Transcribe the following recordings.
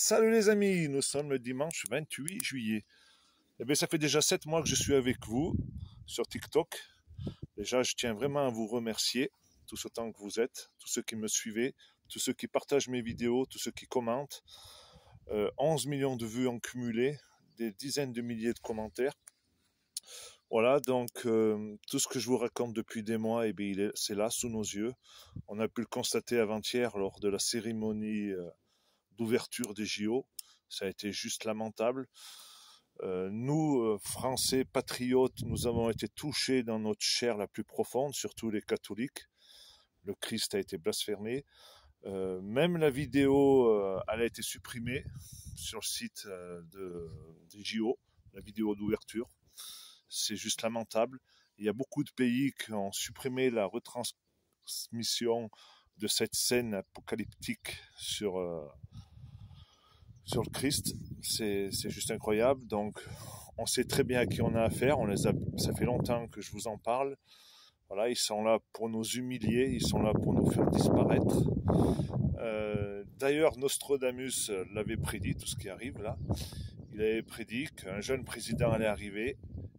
Salut les amis, nous sommes le dimanche 28 juillet. Eh bien, ça fait déjà 7 mois que je suis avec vous sur TikTok. Déjà, je tiens vraiment à vous remercier, tous autant que vous êtes, tous ceux qui me suivez, tous ceux qui partagent mes vidéos, tous ceux qui commentent. 11 millions de vues en cumulé, des dizaines de milliers de commentaires. Voilà, donc tout ce que je vous raconte depuis des mois, eh bien, c'est là, sous nos yeux. On a pu le constater avant-hier lors de la cérémonie d'ouverture des JO. Ça a été juste lamentable. Nous, Français patriotes, nous avons été touchés dans notre chair la plus profonde, surtout les catholiques. Le Christ a été blasphémé. Même la vidéo, elle a été supprimée sur le site des JO, la vidéo d'ouverture. C'est juste lamentable. Il y a beaucoup de pays qui ont supprimé la retransmission de cette scène apocalyptique sur le Christ. C'est juste incroyable. Donc, on sait très bien à qui on a affaire. Ça fait longtemps que je vous en parle. Voilà, ils sont là pour nous humilier, ils sont là pour nous faire disparaître. D'ailleurs, Nostradamus l'avait prédit, tout ce qui arrive là. Il avait prédit qu'un jeune président allait arriver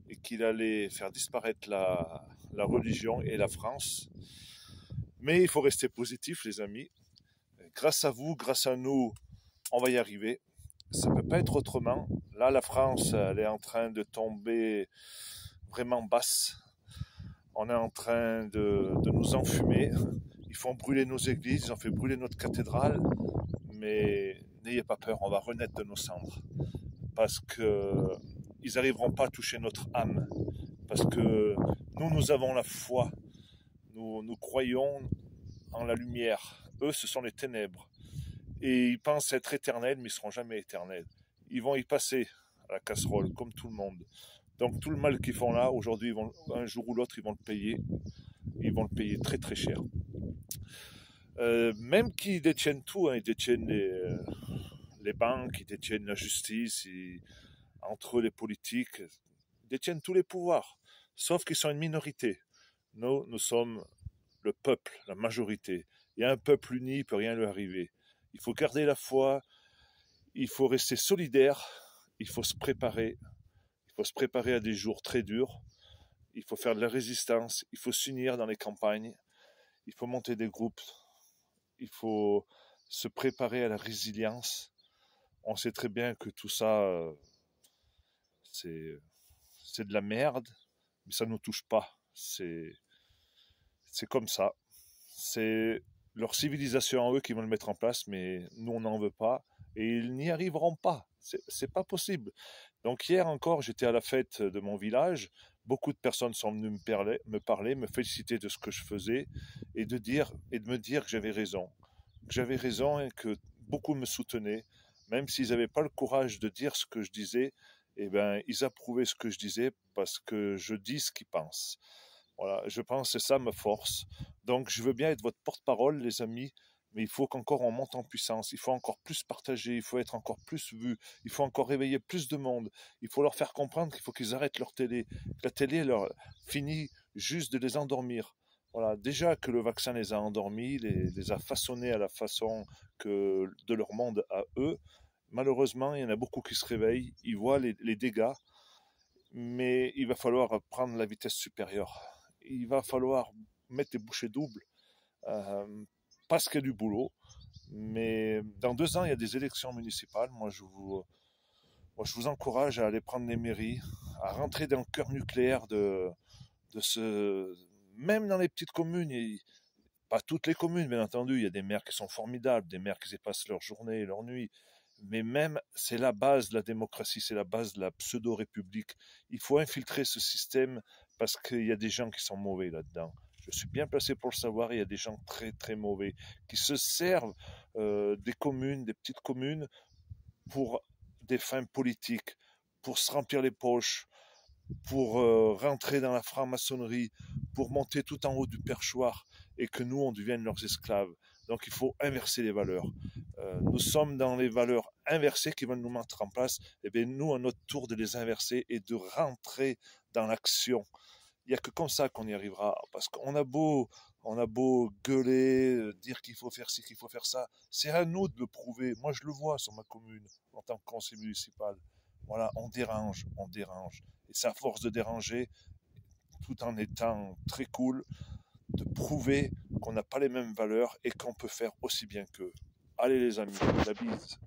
et qu'il allait faire disparaître la religion et la France. Mais il faut rester positif, les amis. Grâce à vous, grâce à nous, on va y arriver. Ça ne peut pas être autrement. Là, la France, elle est en train de tomber vraiment basse. On est en train de nous enfumer. Ils font brûler nos églises, ils ont fait brûler notre cathédrale. Mais n'ayez pas peur, on va renaître de nos cendres. Parce qu'ils n'arriveront pas à toucher notre âme. Parce que nous avons la foi. Nous croyons en la lumière. Eux, ce sont les ténèbres. Et ils pensent être éternels, mais ils ne seront jamais éternels. Ils vont y passer à la casserole, comme tout le monde. Donc tout le mal qu'ils font là, aujourd'hui, un jour ou l'autre, ils vont le payer. Ils vont le payer très très cher. Même qu'ils détiennent tout, hein, ils détiennent les banques, ils détiennent la justice, entre eux les politiques, ils détiennent tous les pouvoirs. Sauf qu'ils sont une minorité. Nous sommes le peuple, la majorité. Il y a un peuple uni, il ne peut rien lui arriver. Il faut garder la foi, il faut rester solidaire, il faut se préparer. Il faut se préparer à des jours très durs, il faut faire de la résistance, il faut s'unir dans les campagnes, il faut monter des groupes, il faut se préparer à la résilience. On sait très bien que tout ça, c'est de la merde, mais ça ne nous touche pas. C'est comme ça. C'est leur civilisation à eux qui vont le mettre en place, mais nous, on n'en veut pas. Et ils n'y arriveront pas. C'est pas possible. Donc hier encore, j'étais à la fête de mon village. Beaucoup de personnes sont venues me parler, me féliciter de ce que je faisais et de me dire que j'avais raison. Que j'avais raison et que beaucoup me soutenaient. Même s'ils n'avaient pas le courage de dire ce que je disais, eh ben, ils approuvaient ce que je disais parce que je dis ce qu'ils pensent. Voilà, je pense que c'est ça ma force. Donc je veux bien être votre porte-parole, les amis, mais il faut qu'encore on monte en puissance, il faut encore plus partager, il faut être encore plus vu, il faut encore réveiller plus de monde, il faut leur faire comprendre qu'il faut qu'ils arrêtent leur télé, que la télé leur finit juste de les endormir. Voilà, déjà que le vaccin les a endormis, les a façonnés à la façon de leur monde à eux. Malheureusement, il y en a beaucoup qui se réveillent, ils voient les dégâts, mais il va falloir prendre la vitesse supérieure. Il va falloir mettre des bouchées doubles parce qu'il y a du boulot. Mais dans 2 ans, il y a des élections municipales. Moi, je vous encourage à aller prendre les mairies, à rentrer dans le cœur nucléaire même dans les petites communes. Pas toutes les communes, bien entendu. Il y a des maires qui sont formidables, des maires qui passent leur journée et leur nuit. Mais même, c'est la base de la démocratie, c'est la base de la pseudo-république. Il faut infiltrer ce système parce qu'il y a des gens qui sont mauvais là-dedans. Je suis bien placé pour le savoir, il y a des gens très très mauvais qui se servent des communes, des petites communes, pour des fins politiques, pour se remplir les poches, pour rentrer dans la franc-maçonnerie, pour monter tout en haut du perchoir et que nous, on devienne leurs esclaves. Donc il faut inverser les valeurs. Nous sommes dans les valeurs inversées qui veulent nous mettre en place. Et bien nous, à notre tour, de les inverser et de rentrer dans l'action. Il n'y a que comme ça qu'on y arrivera. Parce on a beau gueuler, dire qu'il faut faire ci, qu'il faut faire ça. C'est à nous de le prouver. Moi, je le vois sur ma commune, en tant que conseiller municipal. Voilà, on dérange, on dérange. Et c'est à force de déranger, tout en étant très cool, de prouver qu'on n'a pas les mêmes valeurs et qu'on peut faire aussi bien qu'eux. Allez les amis, la bise.